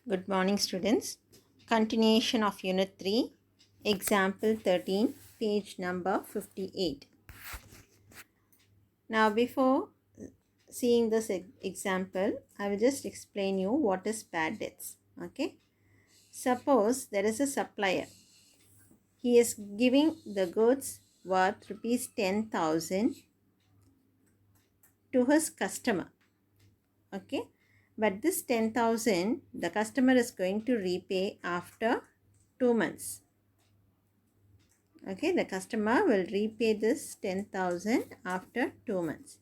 Good morning, students. Continuation of Unit 3, Example 13, page number 58. Now, before seeing this example, I will just explain you what is bad debts. Okay. Suppose there is a supplier. He is giving the goods worth rupees 10,000 to his customer. Okay. But this 10,000, the customer is going to repay after 2 months. Okay, the customer will repay this 10,000 after 2 months.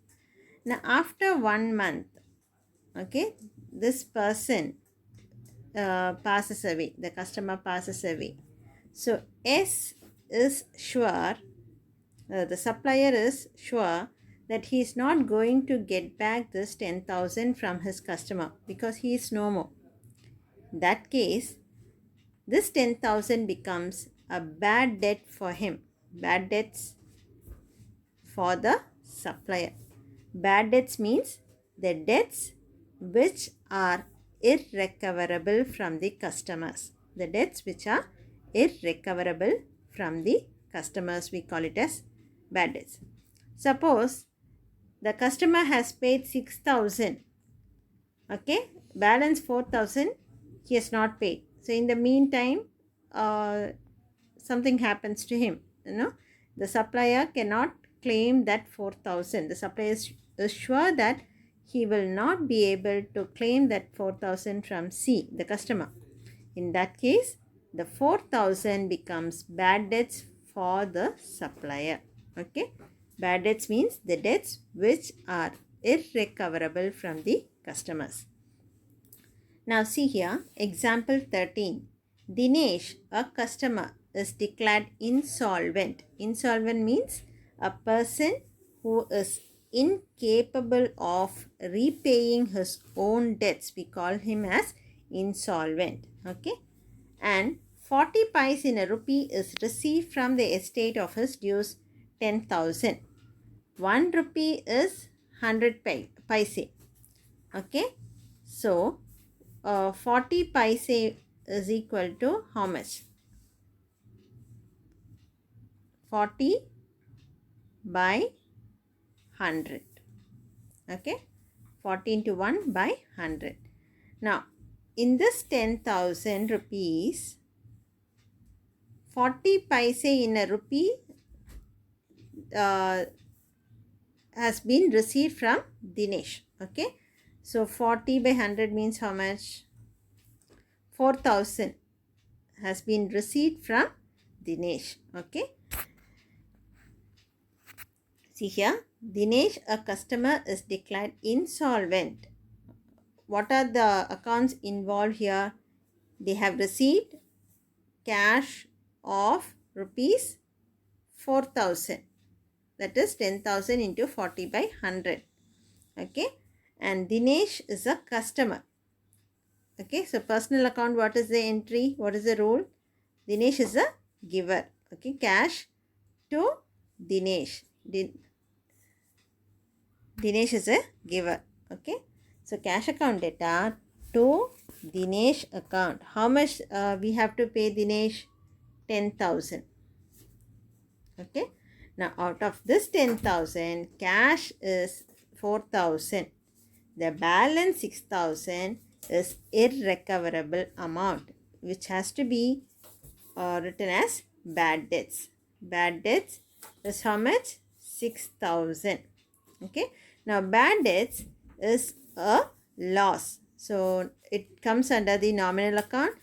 Now, after 1 month, okay, this person passes away, the customer passes away. So, S is sure, the supplier is sure that he is not going to get back this 10,000 from his customer because he is no more. In that case, this 10,000 becomes a bad debt for him. Bad debts for the supplier. Bad debts means the debts which are irrecoverable from the customers. The debts which are irrecoverable from the customers, we call it as bad debts. Suppose the customer has paid 6,000. Okay, balance 4,000 he has not paid. So in the meantime, something happens to him. The supplier cannot claim that 4,000. The supplier is sure that he will not be able to claim that 4,000 from C, the customer. In that case, the 4,000 becomes bad debts for the supplier. Okay, bad debts means the debts which are irrecoverable from the customers. Now see here, example 13. Dinesh, a customer, is declared insolvent. Insolvent means a person who is incapable of repaying his own debts. We call him as insolvent. Okay. And 40 pice in a rupee is received from the estate of his dues 10,000. 1 rupee is 100 paise. Okay. So, 40 paise is equal to how much? 40 by 100. Okay. 40 into 1 by 100. Now, in this 10,000 rupees, 40 paise in a rupee has been received from Dinesh. Okay. So, 40 by 100 means how much? 4,000 has been received from Dinesh. Okay. See here, Dinesh, a customer, is declared insolvent. What are the accounts involved here? They have received cash of rupees 4,000. That is 10,000 into 40 by 100. Okay. And Dinesh is a customer. Okay. So, personal account, what is the entry? What is the rule? Dinesh is a giver. Okay. Cash to Dinesh. Dinesh is a giver. Okay. So, cash account data to Dinesh account. How much we have to pay Dinesh? 10,000. Okay. Now, out of this 10,000, cash is 4,000. The balance 6,000 is irrecoverable amount, which has to be written as bad debts. Bad debts is how much? 6,000. Okay. Now, bad debts is a loss. So, it comes under the nominal account.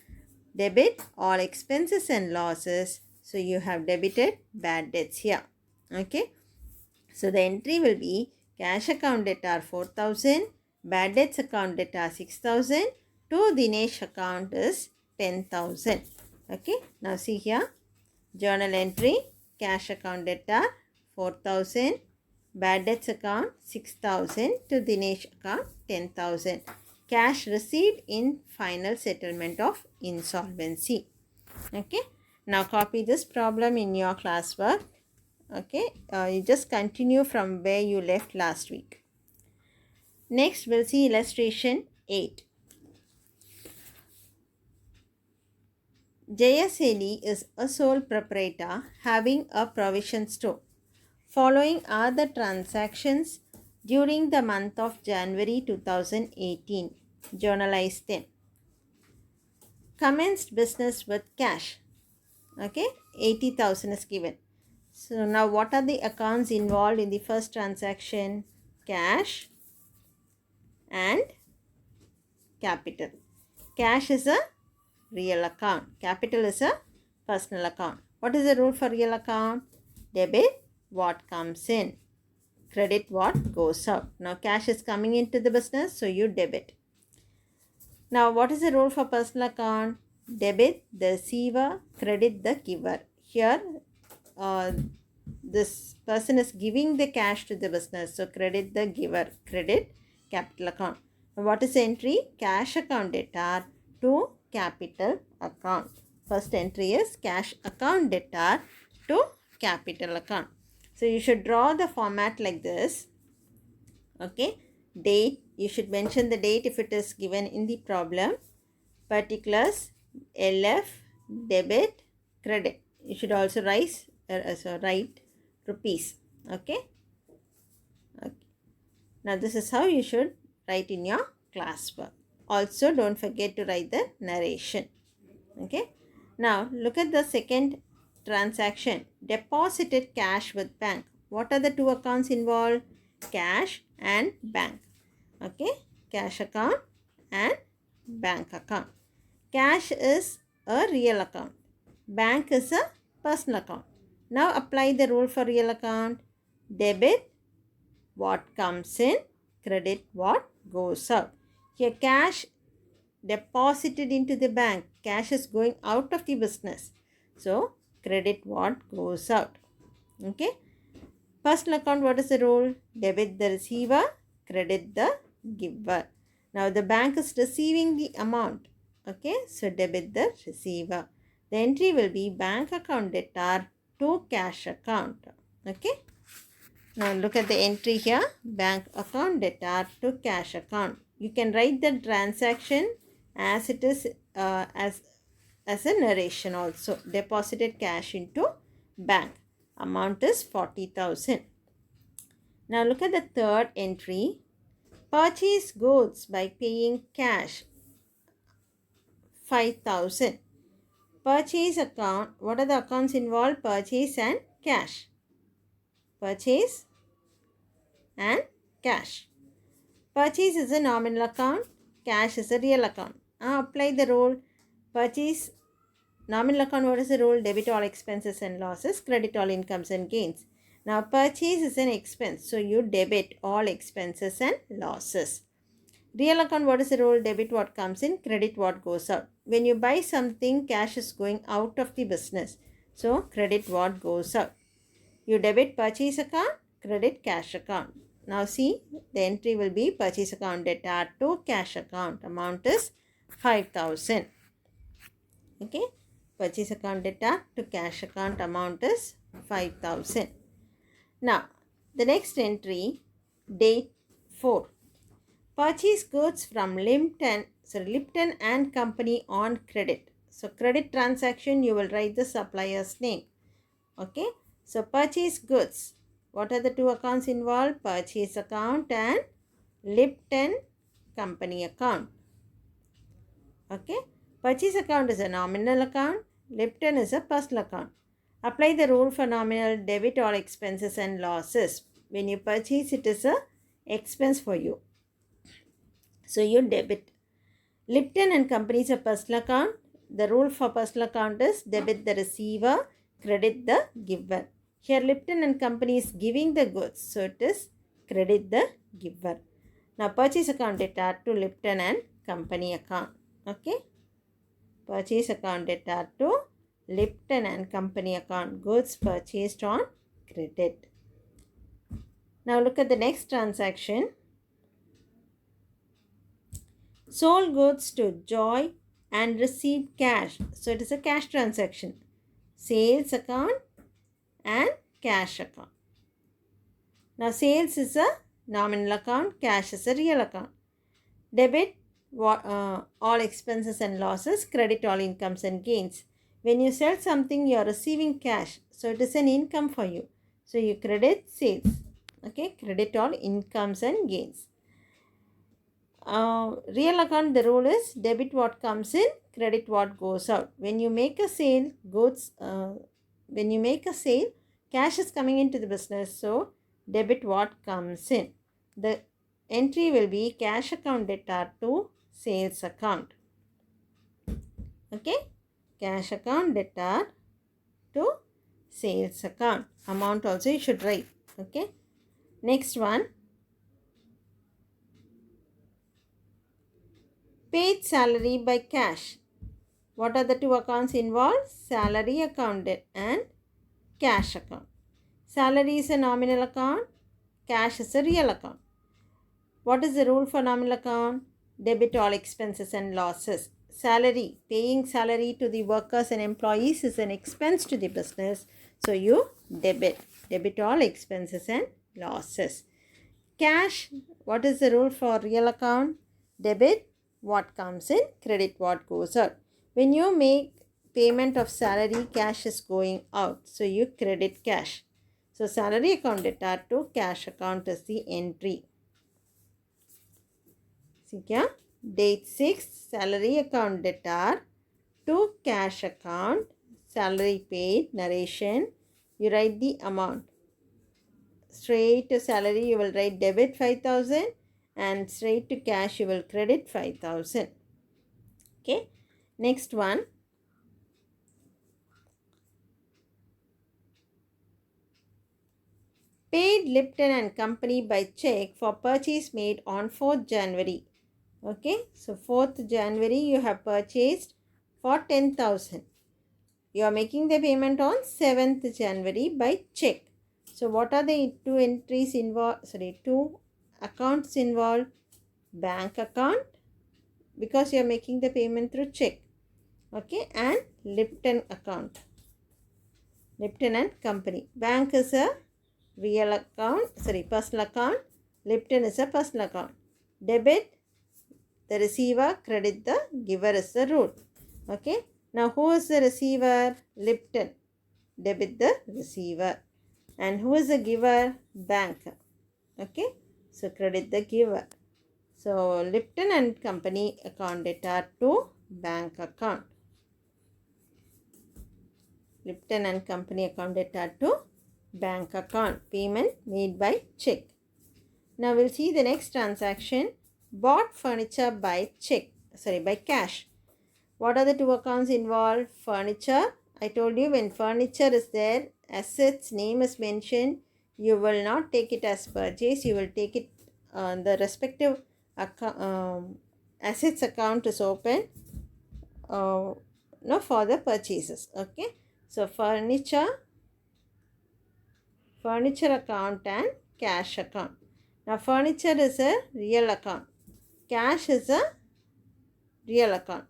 Debit all expenses and losses. So, you have debited bad debts here. Okay. So, the entry will be cash account debt are 4,000. Bad debts account debt are 6,000. To Dinesh account is 10,000. Okay. Now, see here. Journal entry. Cash account debt are 4,000. Bad debts account 6,000 to Dinesh account 10,000. Cash received in final settlement of insolvency. Okay. Now copy this problem in your classwork. Okay. You just continue from where you left last week. Next we'll see illustration 8. JSLE is a sole proprietor having a provision store. Following are the transactions during the month of January 2018. Journalize them. Commenced business with cash. Okay, 80,000 is given. So now what are the accounts involved in the first transaction? Cash and capital. Cash is a real account. Capital is a personal account. What is the rule for real account? Debit what comes in. Credit what goes out. Now cash is coming into the business, so you debit. Now what is the rule for personal account? Debit the receiver, credit the giver. Here this person is giving the cash to the business, so credit the giver, credit capital account. Now what is the entry? Cash account debtor to capital account. First entry is cash account debtor to capital account. So you should draw the format like this. Okay, date, you should mention the date if it is given in the problem. Particulars, LF, debit, credit. You should also write rupees. Okay. Now this is how you should write in your classwork. Also don't forget to write the narration. Okay. Now look at the second transaction. Deposited cash with bank. What are the two accounts involved? Cash and bank. Okay. Cash account and bank account. Cash is a real account. Bank is a personal account. Now apply the rule for real account. Debit what comes in, credit what goes out. Here cash deposited into the bank. Cash is going out of the business. So credit what goes out. Okay. Personal account, what is the rule? Debit the receiver, credit the giver. Now the bank is receiving the amount. Okay. So debit the receiver. The entry will be bank account debtor to cash account. Okay. Now look at the entry here. Bank account debtor to cash account. You can write the transaction as it is as a narration also. Deposited cash into bank. Amount is 40,000. Now look at the third entry. Purchase goods by paying cash 5,000. Purchase account. What are the accounts involved? Purchase and cash. Purchase and cash. Purchase is a nominal account. Cash is a real account. Now apply the rule. Purchase nominal account. What is the rule? Debit all expenses and losses. Credit all incomes and gains. Now purchase is an expense. So you debit all expenses and losses. Real account, what is the rule? Debit what comes in, credit what goes out. When you buy something, cash is going out of the business. So credit what goes out. You debit purchase account, credit cash account. Now see, the entry will be purchase account debtor to cash account. Amount is 5,000. Okay. Purchase account debtor to cash account. Amount is 5,000. Now, the next entry, date 4. Purchase goods from Lipton and Company on credit. So, credit transaction, you will write the supplier's name. Okay. So, purchase goods. What are the two accounts involved? Purchase account and Lipton Company account. Okay. Purchase account is a nominal account. Lipton is a personal account. Apply the rule for nominal. Debit all expenses and losses. When you purchase, it is a expense for you. So you debit. Lipton and Company is a personal account. The rule for personal account is debit the receiver, credit the giver. Here Lipton and Company is giving the goods. So it is credit the giver. Now purchase account debtor to Lipton and Company account. Okay. Purchase account debtor to Lipton and Company account. Goods purchased on credit. Now look at the next transaction. Sold goods to Joy and received cash. So it is a cash transaction. Sales account and cash account. Now sales is a nominal account. Cash is a real account. Debit all expenses and losses. Credit all incomes and gains. When you sell something, you are receiving cash. So it is an income for you. So you credit sales. Okay, credit all incomes and gains. Real account, the rule is debit what comes in, credit what goes out. When you make a sale, cash is coming into the business. So debit what comes in. The entry will be cash account debtor to sales account. Okay, cash account debtor to sales account. Amount also you should write. Okay, next one, paid salary by cash. What are the two accounts involved? Salary account and cash account. Salary is a nominal account, cash is a real account. What is the rule for nominal account? Debit all expenses and losses. Salary, paying salary to the workers and employees is an expense to the business. So you debit all expenses and losses. Cash, what is the rule for real account? Debit what comes in, credit what goes out. When you make payment of salary, cash is going out. So you credit cash. So salary account debtor to cash account is the entry. See here, date 6, salary account debtor to cash account, salary paid, narration. You write the amount. Straight to salary you will write debit 5,000 and straight to cash you will credit 5,000. Okay, next one, paid Lipton and Company by check for purchase made on 4th January. Okay, so 4th January you have purchased for 10,000. You are making the payment on 7th January by check. So what are the two entries involved? Two accounts involved. Bank account, because you are making the payment through check. Okay, and Lipton account. Lipton and Company. Bank is a real account, personal account. Lipton is a personal account. Debit the receiver, credit the giver is the rule. Okay, now who is the receiver? Lipton. Debit the receiver. And who is the giver? Bank. Okay, so credit the giver. So Lipton and Company account debtor to bank account. Lipton and Company account debtor to bank account. Payment made by check. Now we'll see the next transaction. Bought furniture by check. By cash. What are the two accounts involved? Furniture. I told you when furniture is there, assets name is mentioned, you will not take it as purchase. You will take it the respective assets account is open for the purchases. Okay, so furniture account and cash account. Now furniture is a real account, cash is a real account.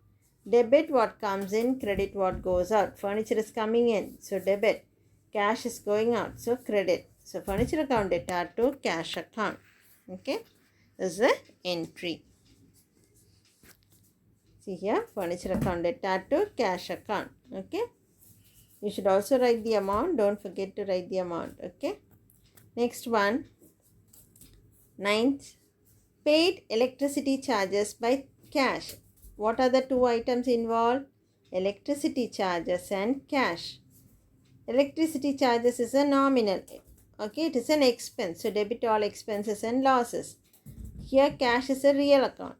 Debit what comes in, credit what goes out. Furniture is coming in, so debit. Cash is going out, so credit. So furniture account debtor to cash account. Okay, this is the entry. See here, furniture account debtor to cash account. Okay, you should also write the amount. Don't forget to write the amount. Okay, next one, 9th, paid electricity charges by cash. What are the two items involved? Electricity charges and cash. Electricity charges is a nominal. Okay, it is an expense. So debit all expenses and losses. Here cash is a real account.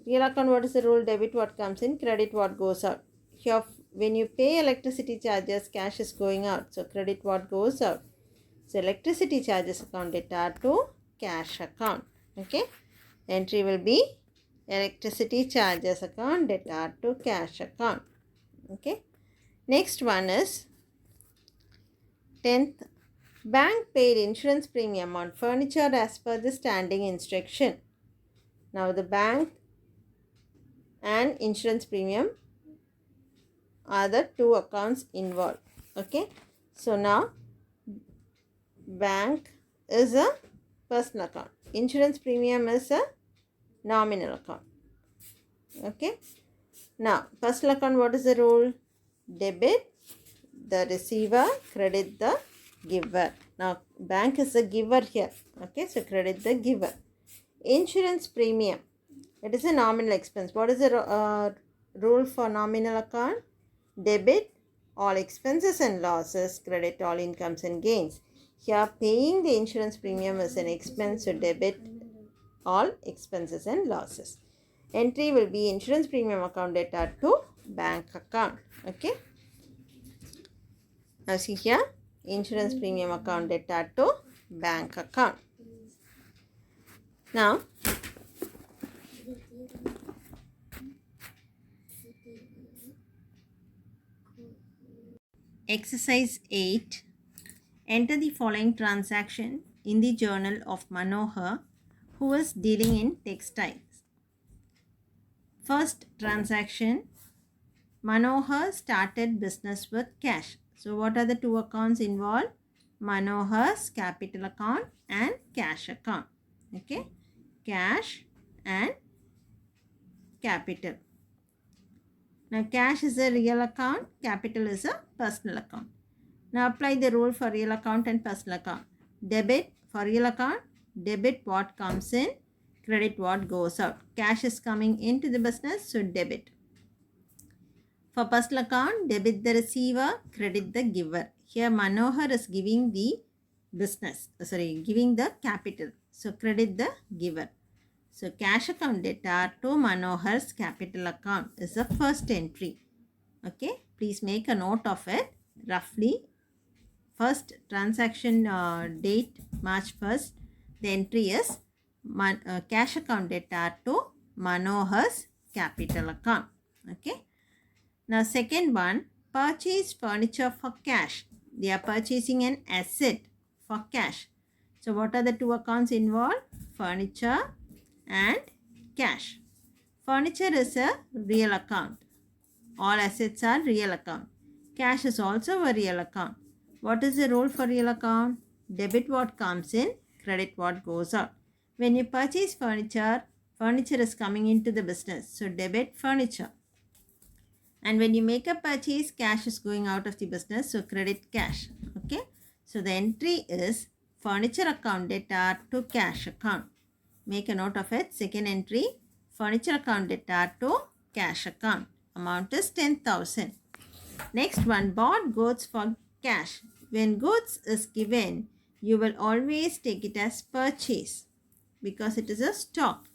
Real account, what is the rule? Debit what comes in, credit what goes out. Here when you pay electricity charges, cash is going out. So credit what goes out. So electricity charges account debtor to cash account. Okay, entry will be electricity charges account debtor to cash account. Okay, next one is 10th, bank paid insurance premium on furniture as per the standing instruction. Now the bank and insurance premium are the two accounts involved. Okay, so now bank is a personal account, insurance premium is a nominal account. Okay, now personal account, what is the rule? debit the receiver, credit the giver. Now bank is a giver here. Okay, so credit the giver. Insurance premium. It is a nominal expense. What is the rule for nominal account? Debit all expenses and losses, credit all incomes and gains. Here paying the insurance premium is an expense, so debit all expenses and losses. Entry will be insurance premium account data to bank account. Okay. Now see here, insurance premium account data to bank account. Now exercise 8. Enter the following transaction in the journal of Manohar, who is dealing in textiles. First transaction, Manohar started business with cash. So what are the two accounts involved? Manohar's capital account and cash account. Okay, cash and capital. Now cash is a real account, capital is a personal account. Now apply the rule for real account and personal account. Debit for real account, debit what comes in, credit what goes out. Cash is coming into the business, so debit. For personal account, debit the receiver, credit the giver. Here Manohar is giving the giving the capital. So credit the giver. So cash account data to Manohar's capital account is the first entry. Okay, please make a note of it roughly. First transaction date March 1st. The entry is cash account data to Manohar's capital account. Okay. Now second one, purchase furniture for cash. They are purchasing an asset for cash. So what are the two accounts involved? Furniture and cash. Furniture is a real account. All assets are real account. Cash is also a real account. What is the rule for real account? Debit what comes in, credit what goes out. When you purchase furniture, furniture is coming into the business. So debit furniture. And when you make a purchase, cash is going out of the business. So credit cash. Okay. So the entry is furniture account data to cash account. Make a note of it. Second entry, furniture account data to cash account. Amount is 10,000. Next one, bought goods for cash. When goods is given, you will always take it as purchase because it is a stock.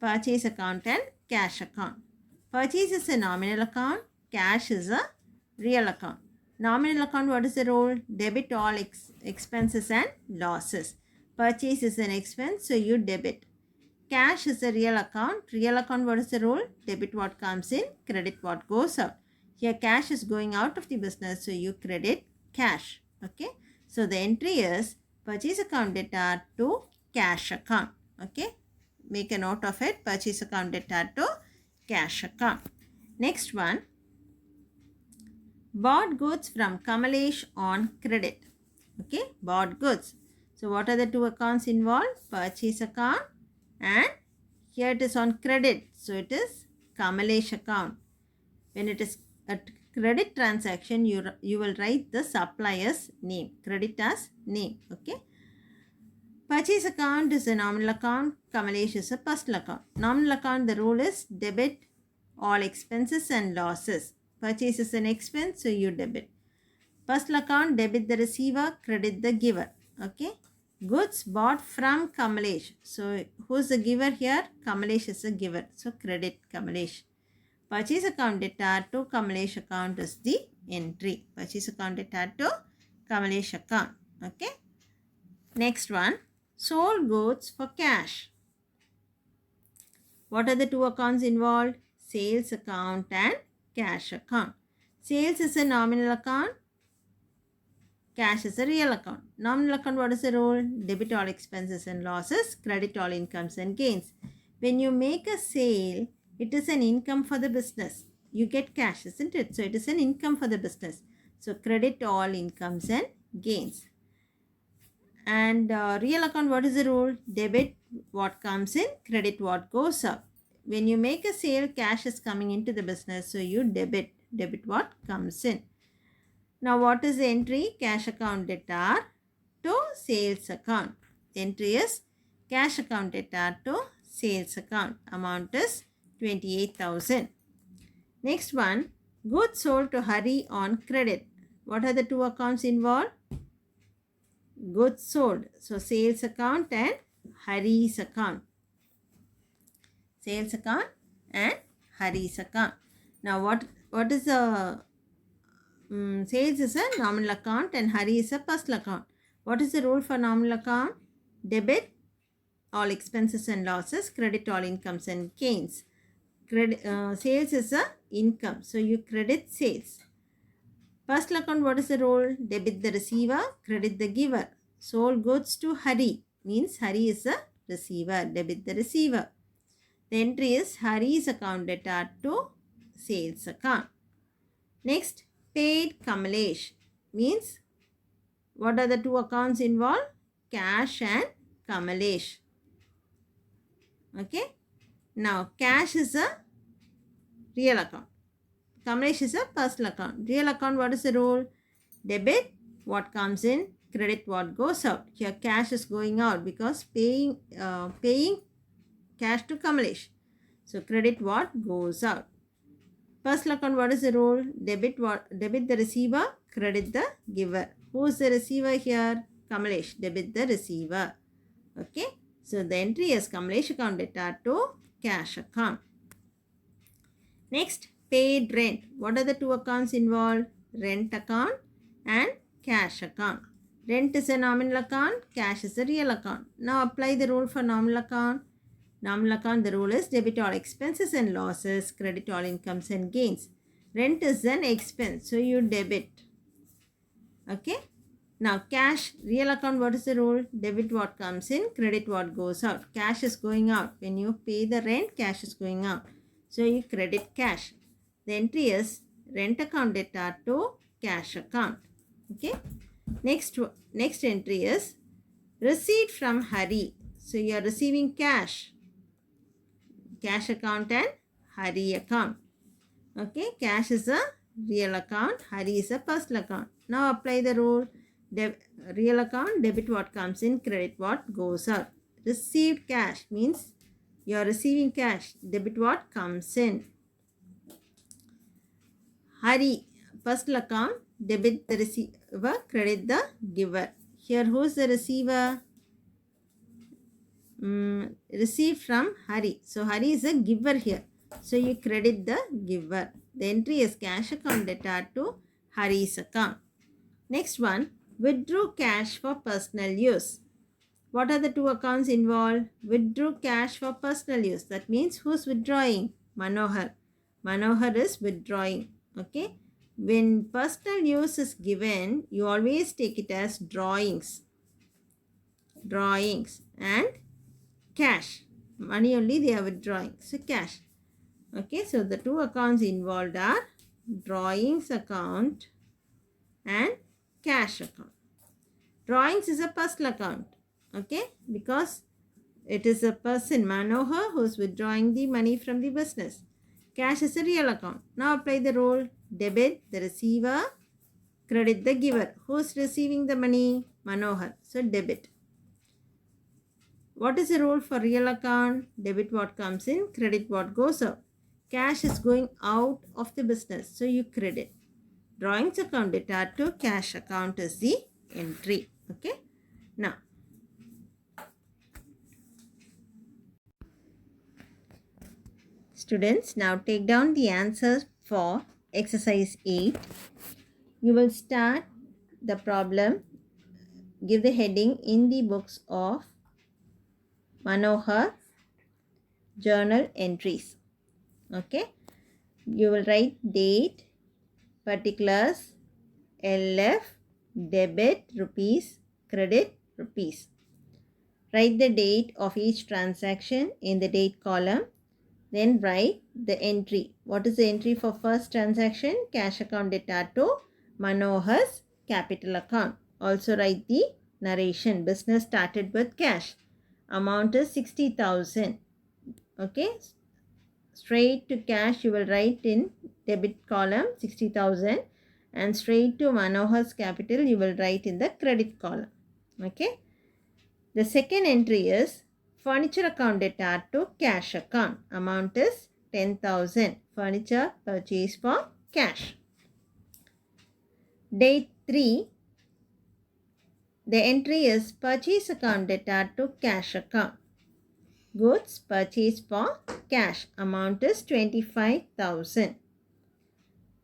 Purchase account and cash account. Purchase is a nominal account. Cash is a real account. Nominal account, what is the rule? Debit all expenses and losses. Purchase is an expense, so you debit. Cash is a real account. Real account, what is the rule? Debit what comes in, credit what goes out. Here cash is going out of the business, so you credit cash. Okay. So the entry is purchase account data to cash account. Okay. Make a note of it. Purchase account data to cash account. Next one, bought goods from Kamalesh on credit. Okay, bought goods. So what are the two accounts involved? Purchase account and here it is on credit. So it is Kamalesh account. When it is a credit transaction, you will write the supplier's name. Credit as name. Okay. Purchase account is a nominal account. Kamalesh is a personal account. Nominal account, the rule is debit all expenses and losses. Purchase is an expense, so you debit. Personal account, debit the receiver, credit the giver. Okay. Goods bought from Kamalesh. So who is the giver here? Kamalesh is the giver. So credit Kamalesh. Purchase account data to Kamalesh account is the entry. Purchase account data to Kamalesh account. Okay. Next one, sold goods for cash. What are the two accounts involved? Sales account and cash account. Sales is a nominal account. Cash is a real account. Nominal account, what is the rule? Debit all expenses and losses, credit all incomes and gains. When you make a sale, it is an income for the business. You get cash, isn't it? So it is an income for the business. So credit all incomes and gains. And real account, what is the rule? Debit what comes in, credit what goes out. when you make a sale, cash is coming into the business, so you debit what comes in. Now what is the entry? Cash account debtor to sales account. The entry is cash account debtor to sales account. Amount is 28,000. Next one, goods sold to Hari on credit. What are the two accounts involved? Goods sold. So sales account and Hari's account. Sales account and Hari's account. Now what is the sales is a nominal account and Hari is a personal account. What is the rule for nominal account? Debit all expenses and losses, credit all incomes and gains. Sales is a income, so you credit sales. Personal account, what is the rule? Debit the receiver, credit the giver. Sold goods to Hari means Hari is a receiver, debit the receiver. The entry is Hari's account debtor to sales account. Next, paid Kamalesh means what are the two accounts involved? Cash and Kamalesh. Okay. Now, cash is a real account. Kamalesh is a personal account. Real account, what is the rule? Debit what comes in, credit what goes out. Here, cash is going out because paying cash to Kamalesh. So, credit what goes out. Personal account, what is the rule? Debit the receiver, credit the giver. Who is the receiver here? Kamalesh. Debit the receiver. Okay. So, the entry is Kamalesh account debtor to cash account. Next, paid rent. What are the two accounts involved? Rent account and cash account. Rent is a nominal account, cash is a real account. Now apply the rule for nominal account. Nominal account, the rule is debit all expenses and losses, credit all incomes and gains. Rent is an expense, so you debit. Okay. Now cash, real account, what is the rule? Debit what comes in, credit what goes out. Cash is going out. When you pay the rent, cash is going out. So you credit cash. The entry is rent account debtor to cash account. Okay. Next entry is receipt from Hari. So you are receiving cash. Cash account and Hari account. Okay. Cash is a real account. Hari is a personal account. Now apply the rule. Real account, debit what comes in, credit what goes out. Received cash means you are receiving cash. Debit what comes in. Hari, personal account, debit the receiver, credit the giver. Here, who is the receiver? Received from Hari. So, Hari is a giver here. So, you credit the giver. The entry is cash account debtor to Hari's account. Next one, withdrew cash for personal use. What are the two accounts involved? Withdrew cash for personal use. That means who's withdrawing? Manohar. Manohar is withdrawing. Okay. When personal use is given, you always take it as drawings. Drawings and cash. Money only they are withdrawing. So cash. Okay. So the two accounts involved are drawings account and cash account. Drawings is a personal account. Okay. Because it is a person, Manohar, who is withdrawing the money from the business. Cash is a real account. Now apply the rule. Debit the receiver, credit the giver. Who is receiving the money? Manohar. So debit. What is the rule for real account? Debit what comes in, credit what goes out. Cash is going out of the business, so you credit. Drawings account debtor to cash account is the entry. Okay. Now, students, now take down the answer for exercise 8. You will start the problem. Give the heading in the books of Manohar journal entries. Okay. You will write date, particulars, LF, debit rupees, credit rupees. Write the date of each transaction in the date column. Then write the entry. What is the entry for first transaction? Cash account debtor to Manohar's capital account. Also write the narration. Business started with cash. Amount is 60,000. Okay. Straight to cash you will write in debit column 60,000 and straight to Manohar's capital you will write in the credit column. Okay. The second entry is furniture account debtor to cash account. Amount is 10,000. Furniture purchased for cash. Date 3. The entry is purchase account debtor to cash account. Goods purchased for cash. Amount is 25,000.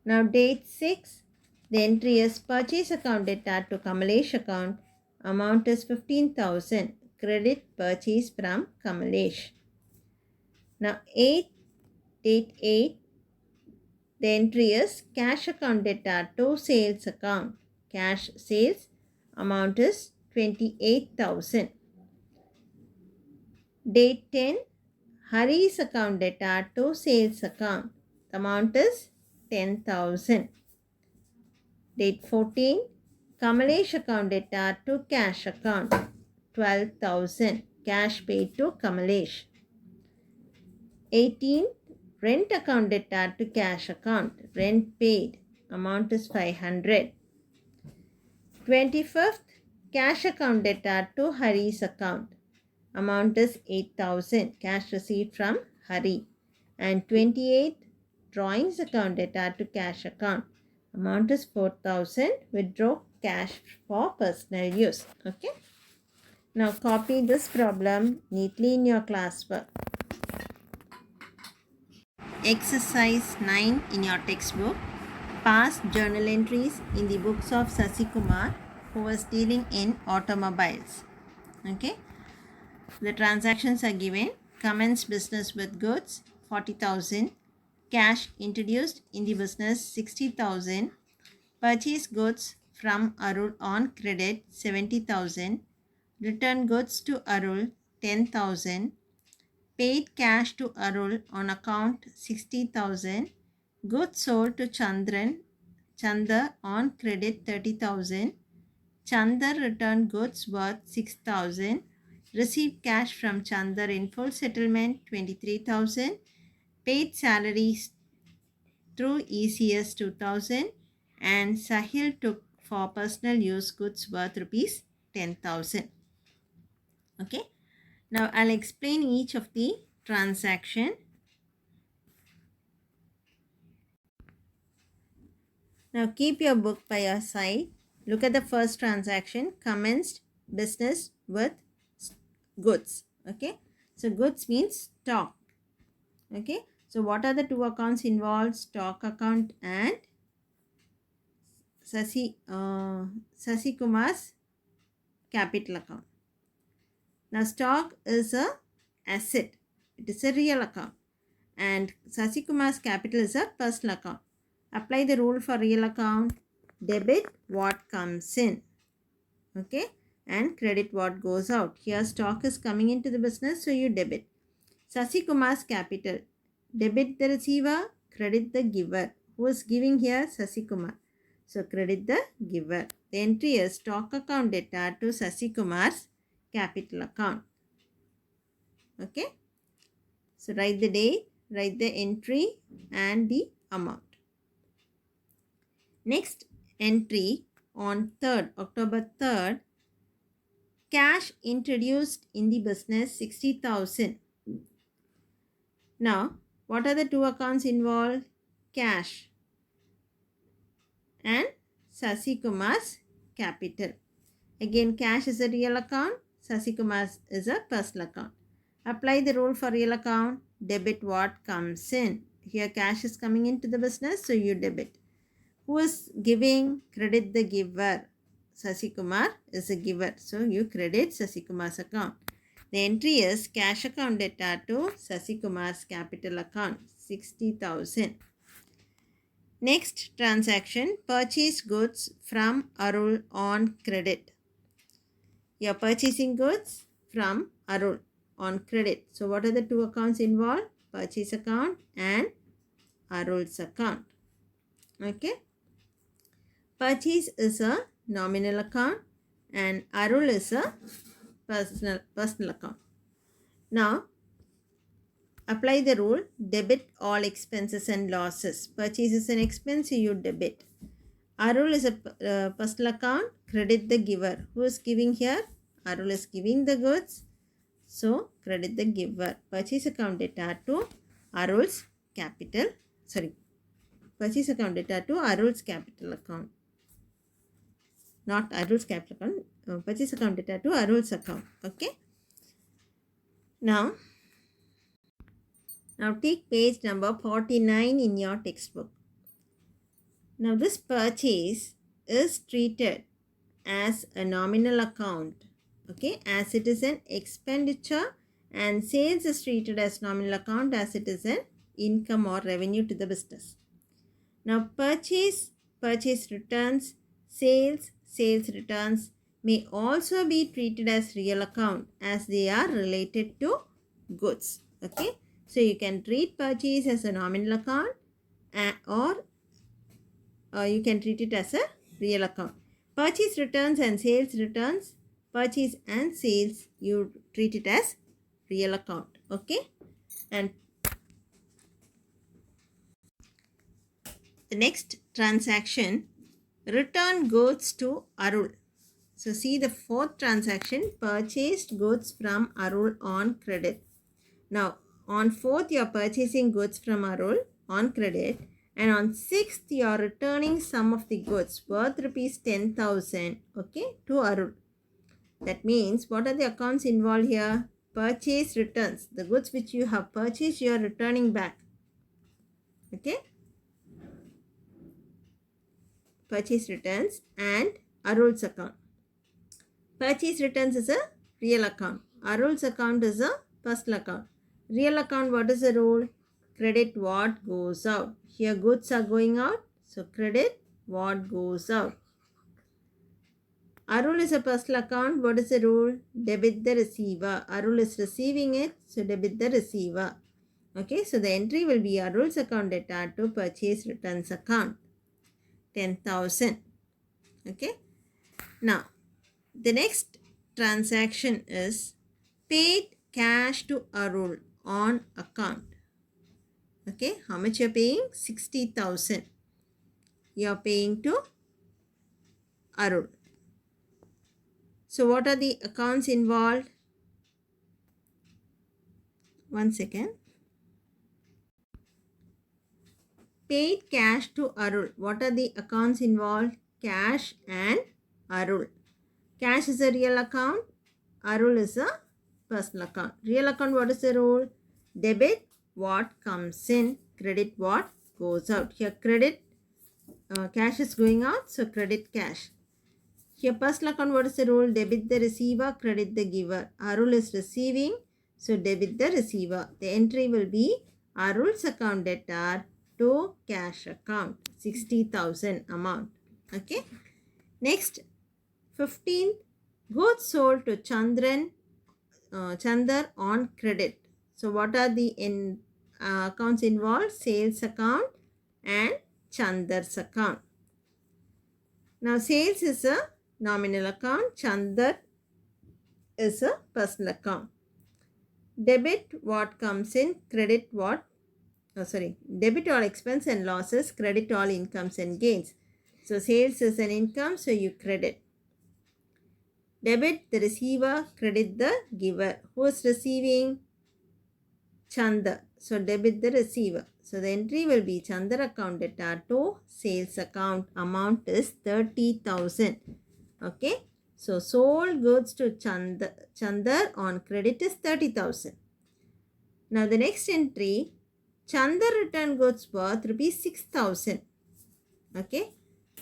Now date 6. The entry is purchase account debtor to Kamalesh account. Amount is 15,000. Credit purchase from Kamalesh. Now 8. Date 8. The entry is cash account debtor to sales account. Cash sales. Amount is 28,000. Date 10. Hari's account debtor to sales account. The amount is 10,000. Date 14. Kamalesh account debtor to cash account. 12,000. Cash paid to Kamalesh. 18. Rent account debtor to cash account. Rent paid. Amount is 500. 25th. Cash account debtor to Hari's account. Amount is 8,000. Cash received from Hari. And 28th. Drawings account debtor to cash account. Amount is 4,000. Withdraw cash for personal use. Okay. Now copy this problem neatly in your classwork. Exercise 9 in your textbook. Past journal entries in the books of Sasikumar, who was dealing in automobiles. Okay. The transactions are given. Commenced business with goods 40,000. Cash introduced in the business 60,000. Purchase goods from Arul on credit 70,000. Return goods to Arul 10,000. Paid cash to Arul on account 60,000. Goods sold to Chandar on credit 30,000. Chandar returned goods worth 6,000. Received cash from Chandar in full settlement 23,000. Paid salaries through ECS 2,000. And Sahil took for personal use goods worth rupees 10,000. Okay. Now I'll explain each of the transaction. Now keep your book by your side. Look at the first transaction. Commenced business with goods. Okay. So goods means stock. Okay. So what are the two accounts involved? Stock account and Sasikumar's capital account. Now stock is a asset. It is a real account. And Sasikumar's capital is a personal account. Apply the rule for real account. Debit what comes in. Okay. And credit what goes out. Here stock is coming into the business, so you debit. Sasikumar's capital. Debit the receiver, credit the giver. Who is giving here? Sasikumar. So credit the giver. The entry is stock account debtor to Sasikumar's capital account. Okay. So write the date, write the entry and the amount. Next entry on October 3rd. Cash introduced in the business 60,000. Now, what are the two accounts involved? Cash and Sasikumar's capital. Again, cash is a real account. Sasikumar's is a personal account. Apply the rule for real account. Debit what comes in. Here cash is coming into the business, so you debit. Who is giving? Credit the giver. Sasikumar is a giver, so you credit Sasikumar's account. The entry is cash account debtor to Sasikumar's capital account, 60,000. Next transaction, purchase goods from Arul on credit. You are purchasing goods from Arul on credit. So what are the two accounts involved? Purchase account and Arul's account. Okay. Purchase is a nominal account and Arul is a personal account. Now, apply the rule, debit all expenses and losses. Purchase is an expense, you debit. Arul is a personal account, credit the giver. Who is giving here? Arul is giving the goods, so credit the giver. Purchase account data to Arul's capital, purchase account data to Arul's capital account. Not Arul's capital account, purchase account data to Arul's account. Okay. Now take page number 49 in your textbook. Now this purchase is treated as a nominal account, okay, as it is an expenditure, and sales is treated as nominal account as it is an income or revenue to the business. Now purchase returns, sales returns may also be treated as real account as they are related to goods. Okay, so you can treat purchase as a nominal account or you can treat it as a real account. Purchase returns and sales returns, purchase and sales, you treat it as real account. Okay, and the next transaction, return goods to Arul. So see the fourth transaction, purchased goods from Arul on credit. Now on 4th you are purchasing goods from Arul on credit, and on 6th you are returning some of the goods worth rupees 10,000, okay, to Arul. That means what are the accounts involved here? Purchase returns. The goods which you have purchased you are returning back. Okay. Purchase returns and Arul's account. Purchase returns is a real account. Arul's account is a personal account. Real account, what is the rule? Credit what goes out. Here goods are going out, so credit what goes out. Arul is a personal account. What is the rule? Debit the receiver. Arul is receiving it, so debit the receiver. Okay, so the entry will be Arul's account data to purchase returns account. 10,000. Okay. Now, the next transaction is paid cash to Arul on account. Okay, how much you are paying? 60,000. You are paying to Arul. So what are the accounts involved? One second. Paid cash to Arul. What are the accounts involved? Cash and Arul. Cash is a real account. Arul is a personal account. Real account, what is the rule? Debit what comes in, credit what goes out. Here credit, cash is going out, so credit cash. Here personal account, what is the rule? Debit the receiver, credit the giver. Arul is receiving, so debit the receiver. The entry will be Arul's account debtor to cash account, 60,000 amount. Okay. Next, 15th, goods sold to Chandar on credit. So what are the accounts involved? Sales account and Chandar's account. Now sales is a nominal account. Chandar is a personal account. Debit what comes in, credit what, debit all expense and losses, credit all incomes and gains. So sales is an income, so you credit. Debit the receiver, credit the giver. Who is receiving? Chandar. So debit the receiver. So the entry will be Chandar account data to sales account. Amount is 30,000. Okay. So sold goods to Chandar on credit is 30,000. Now the next entry, Chandar returned goods worth rupees 6,000. Okay.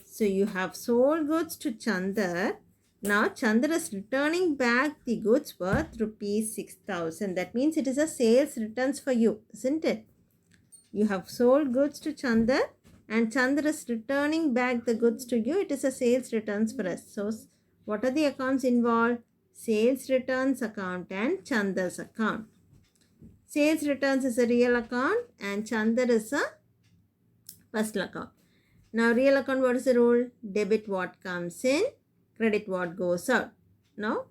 So you have sold goods to Chandar. Now Chandar is returning back the goods worth rupees 6,000. That means it is a sales returns for you, isn't it? You have sold goods to Chandar and Chandar is returning back the goods to you. It is a sales returns for us. So what are the accounts involved? Sales returns account and Chandar's account. Sales returns is a real account and Chandar is a personal account. Now real account, what is the rule? Debit what comes in, credit what goes out. Now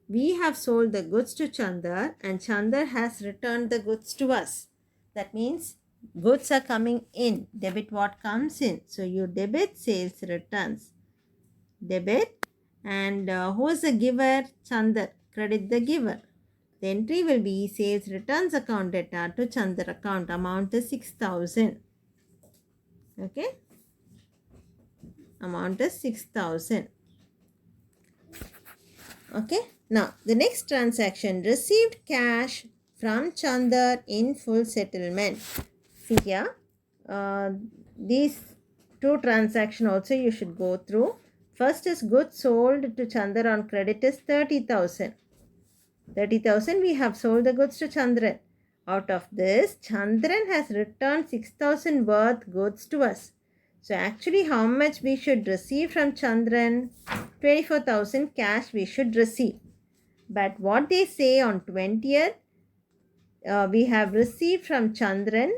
we have sold the goods to Chandar and Chandar has returned the goods to us. That means goods are coming in. Debit what comes in. So you debit sales returns. Debit. And who is the giver? Chandar. Credit the giver. The entry will be sales returns account data to Chandar account. Amount is 6,000. Okay. Amount is 6,000. Okay. Now, the next transaction, received cash from Chandar in full settlement. See here, these two transactions also you should go through. First is goods sold to Chandar on credit is 30,000. 30,000 we have sold the goods to Chandran. Out of this, Chandran has returned 6,000 worth goods to us. So actually how much we should receive from Chandran? 24,000 cash we should receive. But what they say on 20th, we have received from Chandran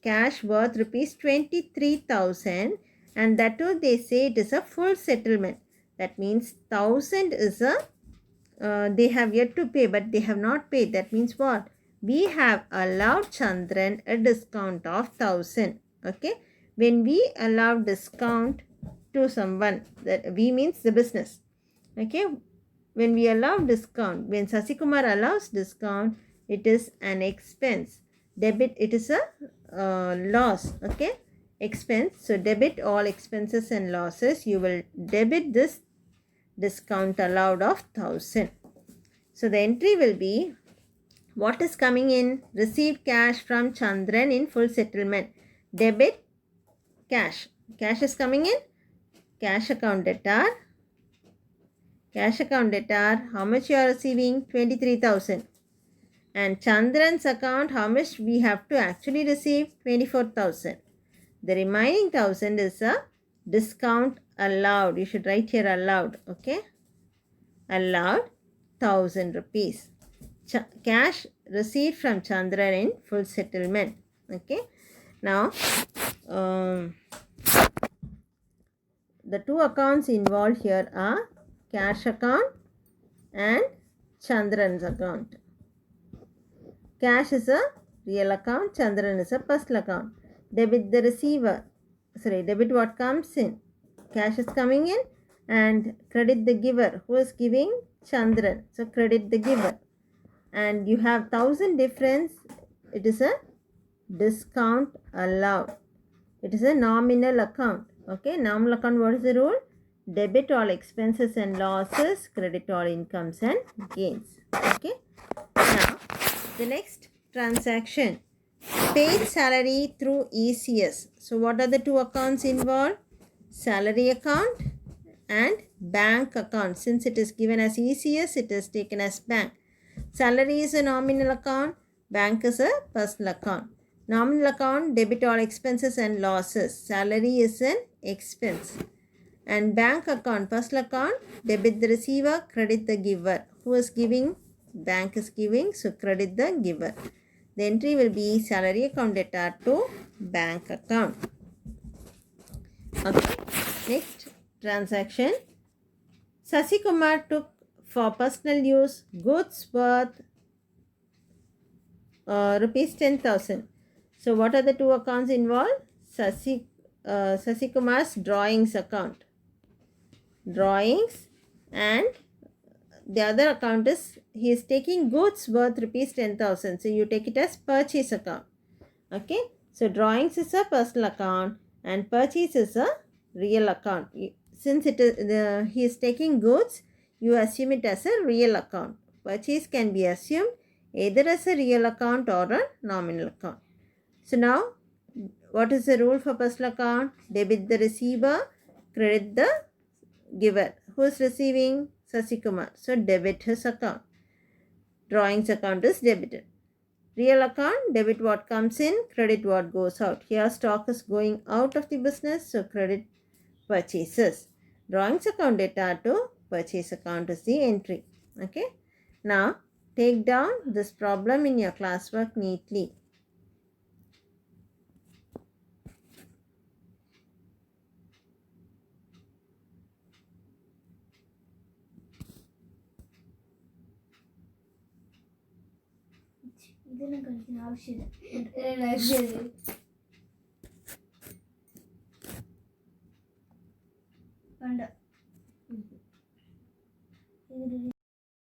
cash worth rupees 23,000, and that too they say it is a full settlement. That means 1,000 is a they have yet to pay, but they have not paid. That means what? We have allowed Chandran a discount of 1,000. Okay, when we allow discount to someone, that we means the business. Okay, when we allow discount, when Sasikumar allows discount, it is an expense. Debit, it is a loss. Okay, expense. So debit all expenses and losses. You will debit this discount allowed of 1,000. So the entry will be what is coming in? Received cash from Chandran in full settlement. Debit cash. Cash is coming in. Cash account debtor. Cash account debtor. How much you are receiving? 23,000. And Chandran's account, how much we have to actually receive? 24,000. The remaining 1,000 is a discount allowed. You should write here allowed. Okay. Allowed 1,000 rupees. Cash received from Chandran in full settlement. Okay. Now, the two accounts involved here are cash account and Chandran's account. Cash is a real account. Chandran is a personal account. Debit the receiver. Sorry, debit what comes in. Cash is coming in, and credit the giver. Who is giving? Chandran. So credit the giver. And you have 1,000 difference. It is a discount allowed. It is a nominal account. Okay, nominal account, what is the rule? Debit all expenses and losses, credit all incomes and gains. Okay, now the next transaction, paid salary through ECS. So what are the two accounts involved? Salary account and bank account. Since it is given as ECS, it is taken as bank. Salary is a nominal account, bank is a personal account. Nominal account, debit all expenses and losses. Salary is an expense. And bank account, personal account, debit the receiver, credit the giver. Who is giving? Bank is giving, so credit the giver. The entry will be salary account data to bank account. Okay, next transaction. Sasikumar took for personal use goods worth rupees 10,000. So what are the two accounts involved? Sasikumar's drawings account. Drawings, and the other account is he is taking goods worth rupees 10,000. So you take it as purchase account. Okay. So drawings is a personal account and purchase is a real account. Since it is he is taking goods, you assume it as a real account. Purchase can be assumed either as a real account or a nominal account. So now, what is the rule for personal account? Debit the receiver, credit the giver. Who is receiving? Sasikumar. So debit his account. Drawings account is debited. Real account, debit what comes in, credit what goes out. Here stock is going out of the business, so credit purchases. Drawings account data to purchase account is the entry. Okay. Now take down this problem in your classwork neatly. ഇതിനെ കളിക്കുന്ന ആവശ്യമില്ല. വേണ്ട.